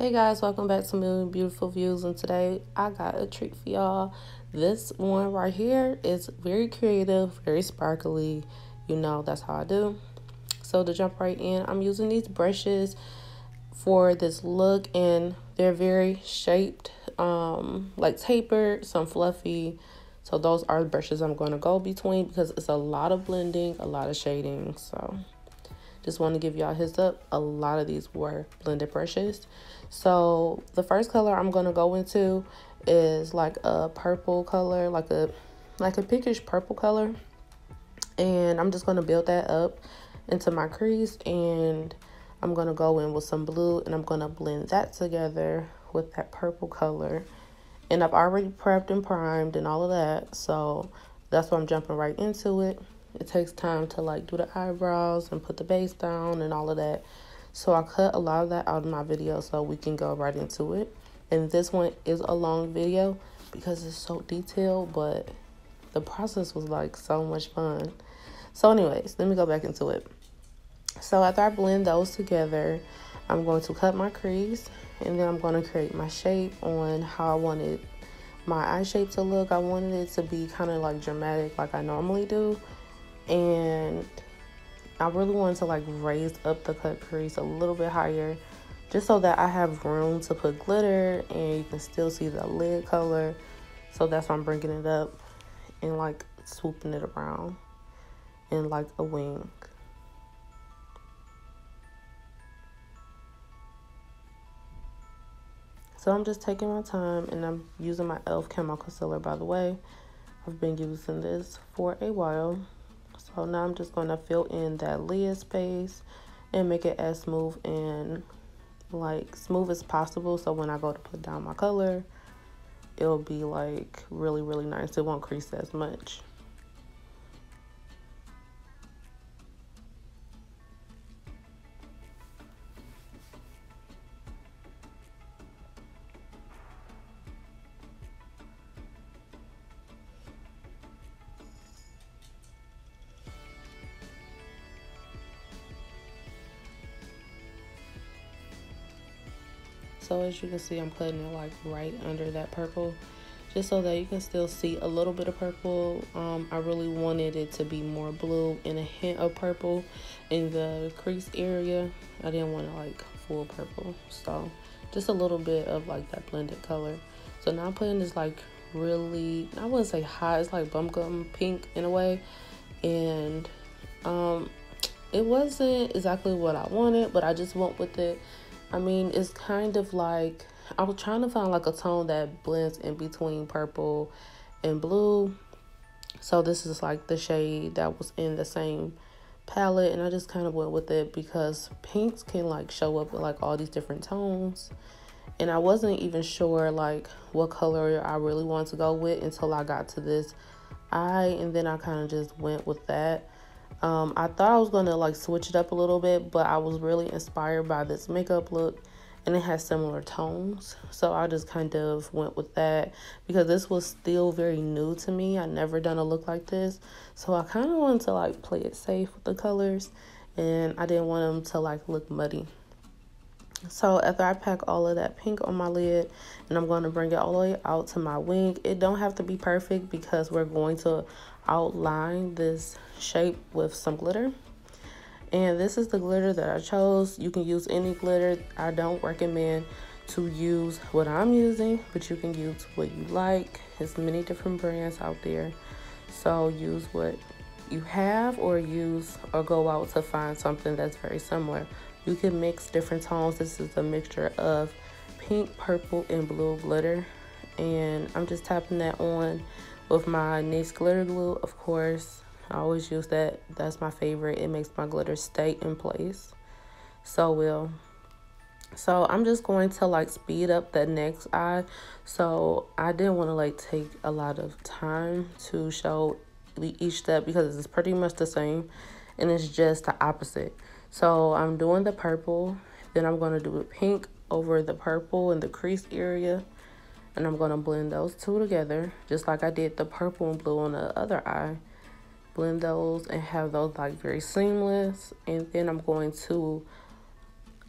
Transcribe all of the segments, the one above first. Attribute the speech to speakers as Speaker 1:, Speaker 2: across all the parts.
Speaker 1: Hey guys, welcome back to Million Beautiful Views, and today I got a treat for y'all. This one right here is very creative, very sparkly. You know, that's how I do. So to jump right in, I'm using these brushes for this look, and they're very shaped, like tapered, some fluffy. So those are the brushes I'm going to go between because it's a lot of blending, a lot of shading. So just want to give y'all a heads up. A lot of these were blended brushes. So the first color I'm going to go into is like a purple color, like a pinkish purple color. And I'm just going to build that up into my crease, and I'm going to go in with some blue, and I'm going to blend that together with that purple color. And I've already prepped and primed and all of that, so that's why I'm jumping right into it. It takes time to like do the eyebrows and put the base down and all of that. So I cut a lot of that out of my video so we can go right into it. And this one is a long video because it's so detailed, but the process was like so much fun. So anyways, let me go back into it. So after I blend those together, I'm going to cut my crease, and then I'm going to create my shape on how I wanted my eye shape to look. I wanted it to be kind of like dramatic like I normally do. And I really wanted to like raise up the cut crease a little bit higher, just so that I have room to put glitter and you can still see the lid color. So that's why I'm bringing it up and like swooping it around in like a wing. So I'm just taking my time, and I'm using my e.l.f. Camo Concealer, by the way. I've been using this for a while. So now I'm just going to fill in that lid space and make it as smooth and like smooth as possible. So when I go to put down my color, it'll be like really, really nice. It won't crease as much. So as you can see, I'm putting it like right under that purple, just so that you can still see a little bit of purple. I really wanted it to be more blue and a hint of purple in the crease area. I didn't want it like full purple, so just a little bit of like that blended color. So now I'm putting this like really, I wouldn't say hot, it's like bubblegum pink in a way. And it wasn't exactly what I wanted, but I just went with it. I mean, it's kind of like, I was trying to find like a tone that blends in between purple and blue. So this is like the shade that was in the same palette, and I just kind of went with it because pinks can like show up with like all these different tones. And I wasn't even sure like what color I really wanted to go with until I got to this eye, and then I kind of just went with that. I thought I was going to like switch it up a little bit, but I was really inspired by this makeup look, and it has similar tones. So I just kind of went with that because this was still very new to me. I never done a look like this. So I kind of wanted to like play it safe with the colors, and I didn't want them to like look muddy. So after I pack all of that pink on my lid, and I'm going to bring it all the way out to my wing. It don't have to be perfect because we're going to outline this shape with some glitter. And this is the glitter that I chose. You can use any glitter. I don't recommend to use what I'm using, but you can use what you like. There's many different brands out there. So use what you have, or go out to find something that's very similar. You can mix different tones. This is a mixture of pink, purple, and blue glitter. And I'm just tapping that on with my NYX glitter glue, of course. I always use that. That's my favorite. It makes my glitter stay in place so well. So I'm just going to like speed up the next eye. So I didn't want to like take a lot of time to show each step because it's pretty much the same, and it's just the opposite. So I'm doing the purple, then I'm going to do the pink over the purple in the crease area, and I'm going to blend those two together just like I did the purple and blue on the other eye. Blend those and have those like very seamless. And then I'm going to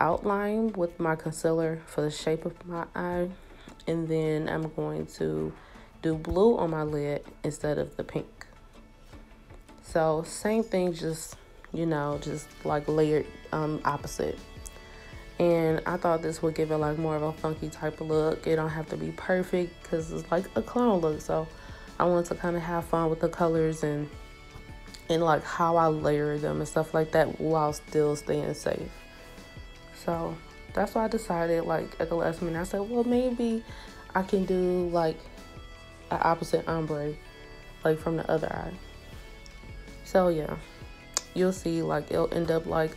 Speaker 1: outline with my concealer for the shape of my eye. And then I'm going to do blue on my lid instead of the pink. So same thing, just, you know, just like layered opposite. And I thought this would give it like more of a funky type of look. It don't have to be perfect because it's like a clown look. So I wanted to kind of have fun with the colors and like how I layer them and stuff like that while still staying safe. So that's why I decided, like, at the last minute, I said, well, maybe I can do like an opposite ombre, like from the other eye. So yeah, you'll see, like, it'll end up like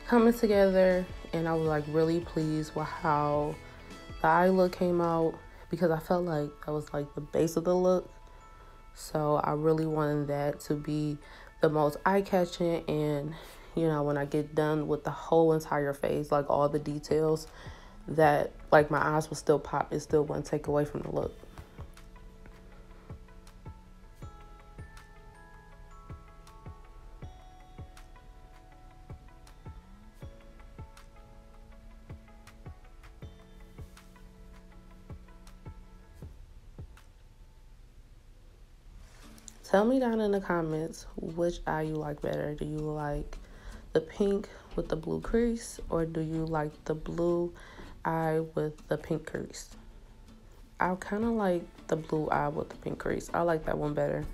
Speaker 1: coming together, and I was like really pleased with how the eye look came out because I felt like that was like the base of the look. So I really wanted that to be the most eye-catching, and you know, when I get done with the whole entire face, like all the details, that like my eyes will still pop. It still wouldn't take away from the look. Tell me down in the comments which eye you like better. Do you like the pink with the blue crease, or do you like the blue eye with the pink crease? I kind of like the blue eye with the pink crease. I like that one better.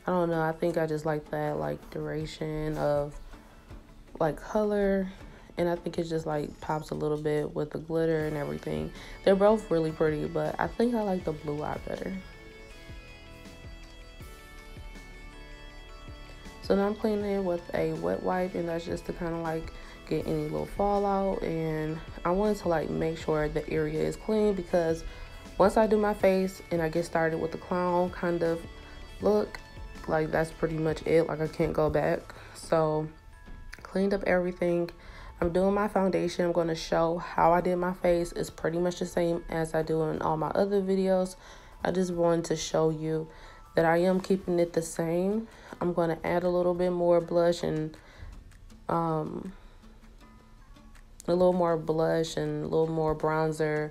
Speaker 1: I don't know. I think I just like that like duration of like color, and I think it just like pops a little bit with the glitter and everything. They're both really pretty, but I think I like the blue eye better. So now I'm cleaning it with a wet wipe, and that's just to kind of like get any little fallout. And I wanted to like make sure the area is clean, because once I do my face and I get started with the clown kind of look, like that's pretty much it. Like I can't go back. So cleaned up everything. I'm doing my foundation. I'm going to show how I did my face. It's pretty much the same as I do in all my other videos. I just wanted to show you that I am keeping it the same. I'm going to add a little bit more blush and a little more blush and a little more bronzer.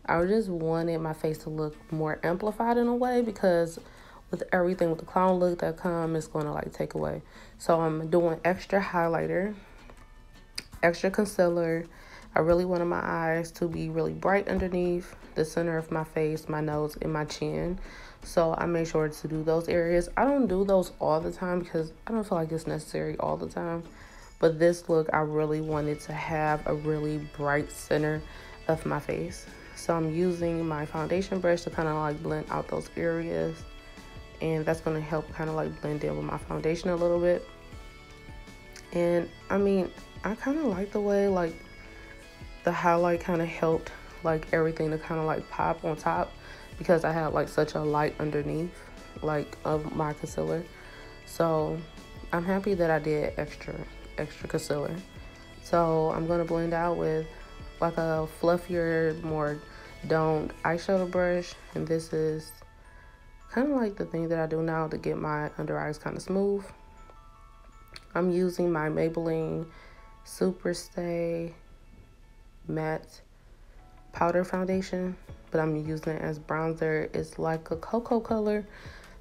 Speaker 1: I just wanted my face to look more amplified in a way, because with everything with the clown look that comes, it's going to like take away. So I'm doing extra highlighter, extra concealer. I really wanted my eyes to be really bright underneath the center of my face, my nose, and my chin. So I made sure to do those areas. I don't do those all the time because I don't feel like it's necessary all the time. But this look, I really wanted to have a really bright center of my face. So I'm using my foundation brush to kind of like blend out those areas. And that's going to help kind of like blend in with my foundation a little bit. And I mean, I kind of like the way like the highlight kind of helped like everything to kind of like pop on top, because I had like such a light underneath like of my concealer. So I'm happy that I did extra concealer. So I'm going to blend out with like a fluffier, more domed eyeshadow brush, and this is kind of like the thing that I do now to get my under eyes kind of smooth. I'm using my Maybelline Stay Matte powder foundation, but I'm using it as bronzer. It's like a cocoa color,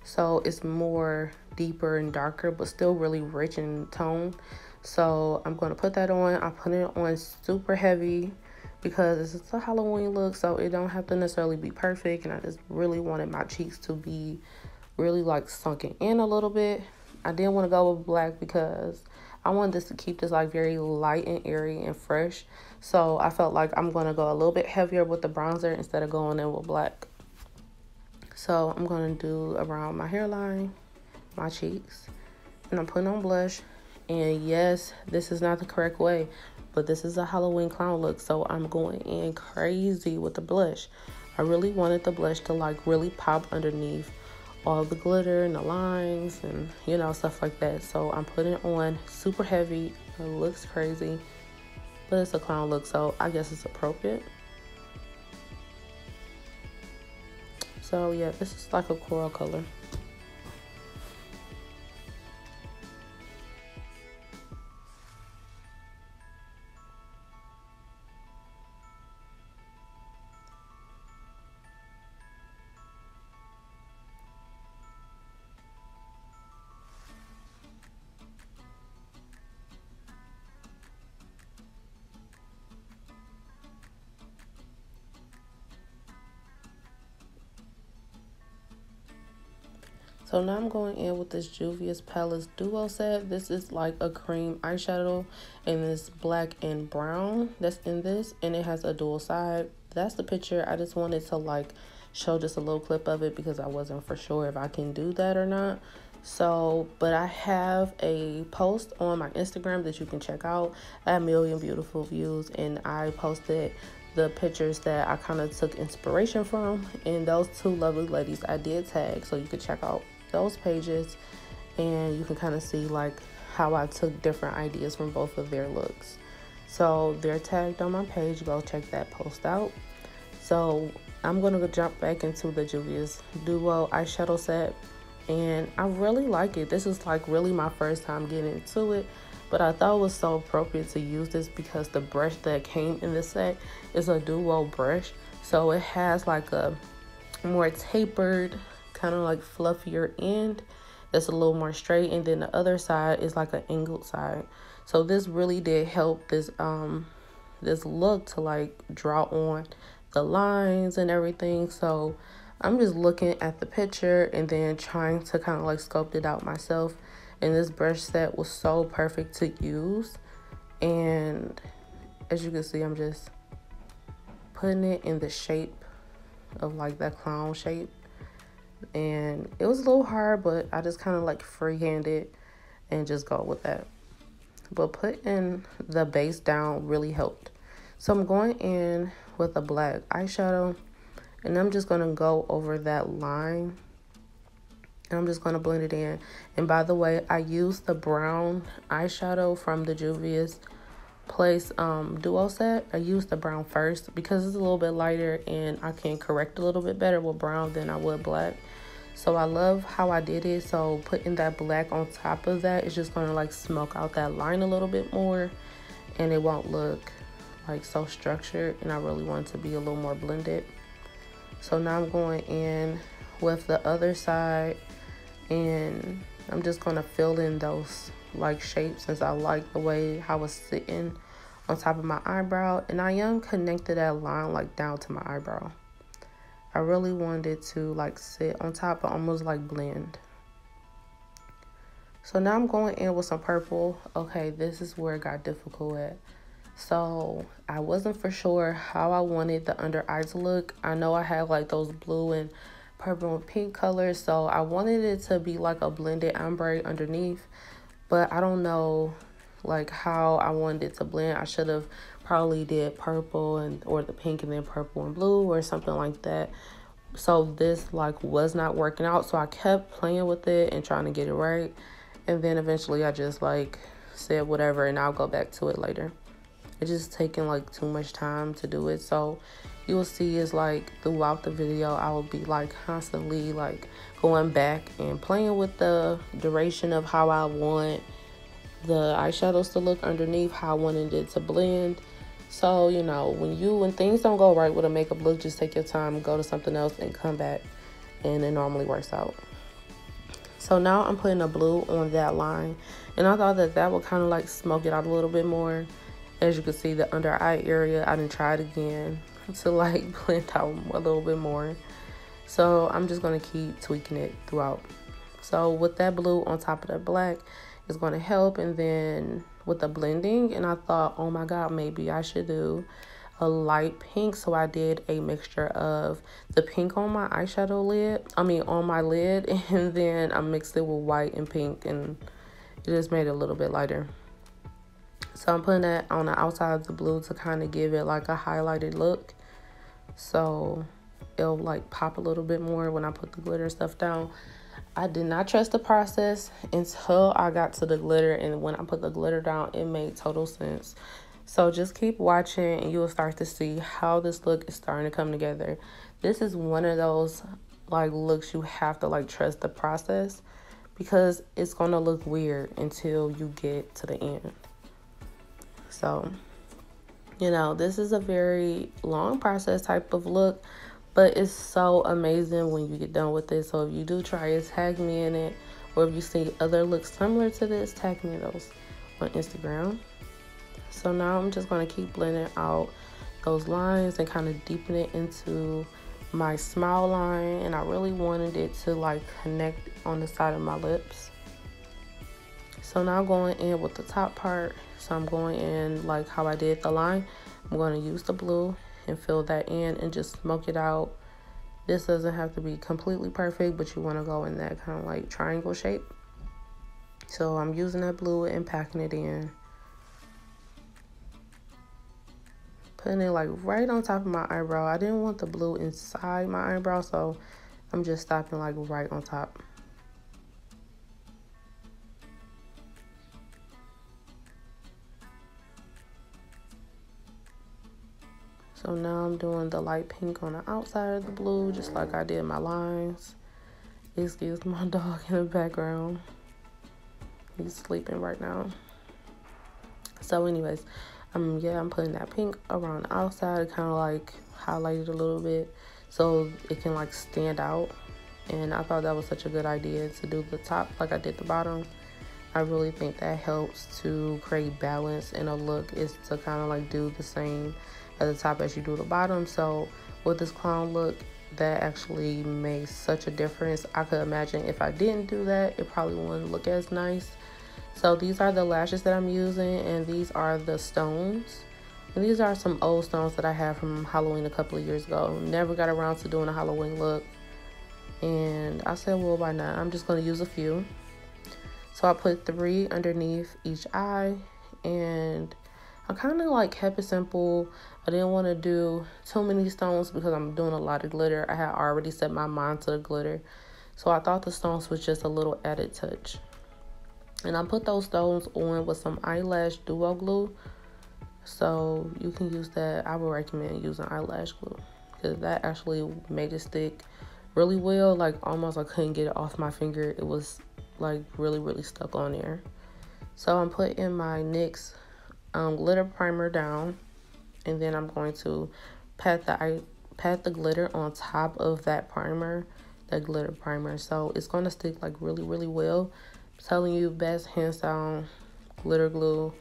Speaker 1: so it's more deeper and darker, but still really rich in tone. So I'm going to put that on. I put it on super heavy because it's a Halloween look, so it don't have to necessarily be perfect, and I just really wanted my cheeks to be really like sunken in a little bit. I didn't want to go with black because I wanted this to keep this like very light and airy and fresh. So I felt like I'm going to go a little bit heavier with the bronzer instead of going in with black. So I'm going to do around my hairline, my cheeks, and I'm putting on blush. And yes, this is not the correct way, but this is a Halloween clown look, so I'm going in crazy with the blush. I really wanted the blush to like really pop underneath all the glitter and the lines and, you know, stuff like that. So I'm putting it on super heavy. It looks crazy, but it's a clown look, so I guess it's appropriate. So yeah, this is like a coral color. So now I'm going in with this Juvia's Palace Duo set. This is like a cream eyeshadow, and it's black and brown that's in this, and it has a dual side. That's the picture. I just wanted to like show just a little clip of it because I wasn't for sure if I can do that or not. So, but I have a post on my Instagram that you can check out at Million Beautiful Views, and I posted the pictures that I kind of took inspiration from, and those two lovely ladies I did tag, so you can check out those pages and you can kind of see like how I took different ideas from both of their looks. So they're tagged on my page. Go check that post out. So I'm gonna jump back into the Juvia's Duo eyeshadow set, and I really like it. This is like really my first time getting into it, but I thought it was so appropriate to use this because the brush that came in the set is a duo brush, so it has like a more tapered, kind of like fluffier end that's a little more straight, and then the other side is like an angled side. So this really did help this this look to like draw on the lines and everything. So I'm just looking at the picture and then trying to kind of like sculpt it out myself. And this brush set was so perfect to use. And as you can see, I'm just putting it in the shape of like that clown shape. And it was a little hard, but I just kind of like freehanded and just go with that. But putting the base down really helped. So I'm going in with a black eyeshadow, and I'm just going to go over that line. And I'm just going to blend it in. And by the way, I used the brown eyeshadow from the Juvia's Place Duo set. I used the brown first because it's a little bit lighter and I can correct a little bit better with brown than I would black. So I love how I did it. So putting that black on top of that is just going to like smoke out that line a little bit more, and it won't look like so structured, and I really want it to be a little more blended. So now I'm going in with the other side, and I'm just going to fill in those like shapes since I like the way how it's sitting on top of my eyebrow, and I am connected that line like down to my eyebrow. I really wanted it to like sit on top and almost like blend. So now I'm going in with some purple. Okay, this is where it got difficult at. So I wasn't for sure how I wanted the under eye to look. I know I had like those blue and purple and pink colors, so I wanted it to be like a blended ombre underneath, but I don't know like how I wanted it to blend. I should have probably did purple and or the pink and then purple and blue or something like that. So this like was not working out, so I kept playing with it and trying to get it right, and then eventually I just like said whatever, and I'll go back to it later. It's just taking like too much time to do it. So you will see is like throughout the video I will be like constantly like going back and playing with the duration of how I want the eyeshadows to look underneath, how I wanted it to blend. So you know, when things don't go right with a makeup look, just take your time, go to something else and come back, and it normally works out. So now I'm putting a blue on that line, and I thought that would kind of like smoke it out a little bit more. As you can see, the under eye area, I didn't try it again to like blend out a little bit more. So I'm just going to keep tweaking it throughout. So with that blue on top of that black is going to help. And then with the blending, and I thought, oh my God, maybe I should do a light pink. So I did a mixture of the pink on my eyeshadow lid, on my lid, and then I mixed it with white and pink, and it just made it a little bit lighter. So I'm putting that on the outside of the blue to kind of give it like a highlighted look. So it'll like pop a little bit more when I put the glitter stuff down. I did not trust the process until I got to the glitter, and when I put the glitter down, it made total sense. So just keep watching and you will start to see how this look is starting to come together. This is one of those like looks you have to like trust the process, because it's going to look weird until you get to the end. So, you know, this is a very long process type of look, but it's so amazing when you get done with it. So if you do try it, tag me in it. Or if you see other looks similar to this, tag me in those on Instagram. So now I'm just going to keep blending out those lines and kind of deepen it into my smile line, and I really wanted it to like connect on the side of my lips. So now going in with the top part. So I'm going in like how I did the line. I'm going to use the blue and fill that in and just smoke it out. This doesn't have to be completely perfect, but you want to go in that kind of like triangle shape. So I'm using that blue and packing it in. Putting it like right on top of my eyebrow. I didn't want the blue inside my eyebrow, so I'm just stopping like right on top. So now I'm doing the light pink on the outside of the blue, just like I did my lines. Excuse my dog in the background. He's sleeping right now. So anyways, I'm putting that pink around the outside, kind of like highlight it a little bit so it can like stand out. And I thought that was such a good idea to do the top like I did the bottom. I really think that helps to create balance in a look, is to kind of like do the same at the top as you do the bottom. So with this clown look, that actually makes such a difference. I could imagine if I didn't do that, it probably wouldn't look as nice. So these are the lashes that I'm using, and these are the stones. And these are some old stones that I have from Halloween a couple of years ago. Never got around to doing a Halloween look, and I said, well, why not? I'm just going to use a few. So I put 3 underneath each eye, and I kind of like kept it simple. I didn't want to do too many stones because I'm doing a lot of glitter. I had already set my mind to the glitter, so I thought the stones was just a little added touch. And I put those stones on with some eyelash duo glue. So you can use that. I would recommend using eyelash glue because that actually made it stick really well. Like almost I couldn't get it off my finger. It was like really stuck on there. So I'm putting my NYX glitter primer down, and then I'm going to pat the glitter on top of that primer, that glitter primer. So it's going to stick like really well. I'm telling you, best hands down glitter glue.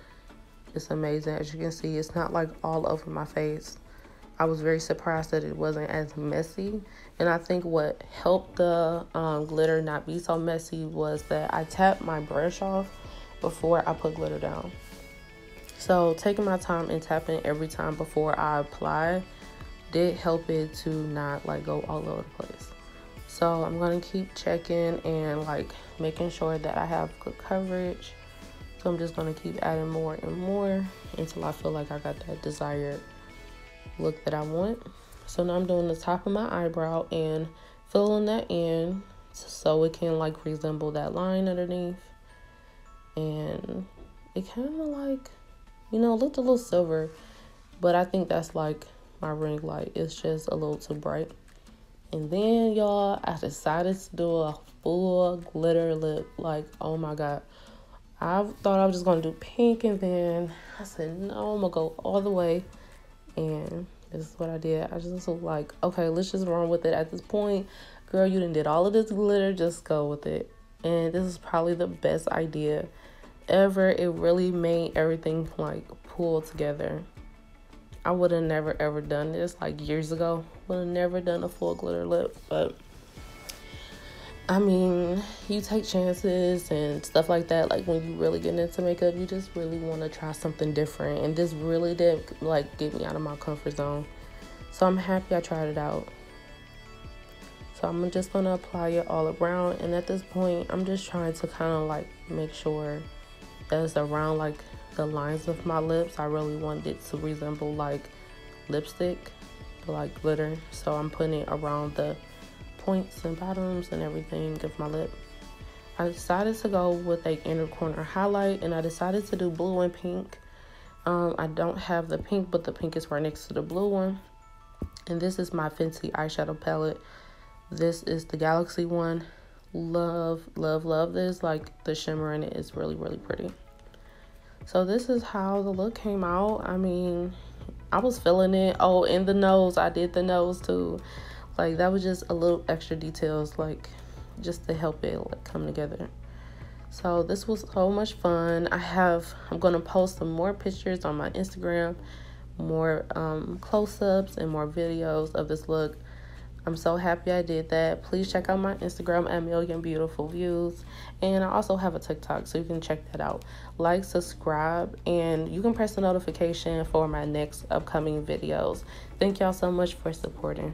Speaker 1: It's amazing. As you can see, it's not like all over my face. I was very surprised that it wasn't as messy. And I think what helped the glitter not be so messy was that I tapped my brush off before I put glitter down. So taking my time and tapping every time before I apply did help it to not like go all over the place. So I'm going to keep checking and like making sure that I have good coverage. So I'm just going to keep adding more and more until I feel like I got that desired look that I want. So now I'm doing the top of my eyebrow and filling that in so it can like resemble that line underneath. And it kind of like, you know, looked a little silver, but I think that's like my ring light. It's just a little too bright. And then y'all, I decided to do a full glitter lip. Like, oh my God. I thought I was just going to do pink, and then I said, no, I'm going to go all the way. And this is what I did. I just was like, okay, let's just run with it at this point. Girl, you done did all of this glitter. Just go with it. And this is probably the best idea ever. It really made everything like pull together. I would have never ever done this like years ago. Would have never done a full glitter lip, but I mean, you take chances and stuff like that. Like when you really get into makeup, you just really want to try something different, and this really did like get me out of my comfort zone. So I'm happy I tried it out. So I'm just gonna apply it all around, and at this point I'm just trying to kind of like make sure that it's around like the lines of my lips. I really wanted it to resemble like lipstick, but like glitter. So I'm putting it around the points and bottoms and everything of my lip. I decided to go with a inner corner highlight, and I decided to do blue and pink. I don't have the pink, but the pink is right next to the blue one. And this is my Fenty eyeshadow palette. This is the Galaxy one. Love this. Like the shimmer in it is really pretty. So this is how the look came out. I mean, I was feeling it. Oh, and the nose, I did the nose too. Like that was just a little extra details, like just to help it like come together. So this was so much fun. I'm gonna post some more pictures on my Instagram, more close-ups and more videos of this look. I'm so happy I did that. Please check out my Instagram at Million Beautiful Views. And I also have a TikTok, so you can check that out. Like, subscribe, and you can press the notification for my next upcoming videos. Thank y'all so much for supporting.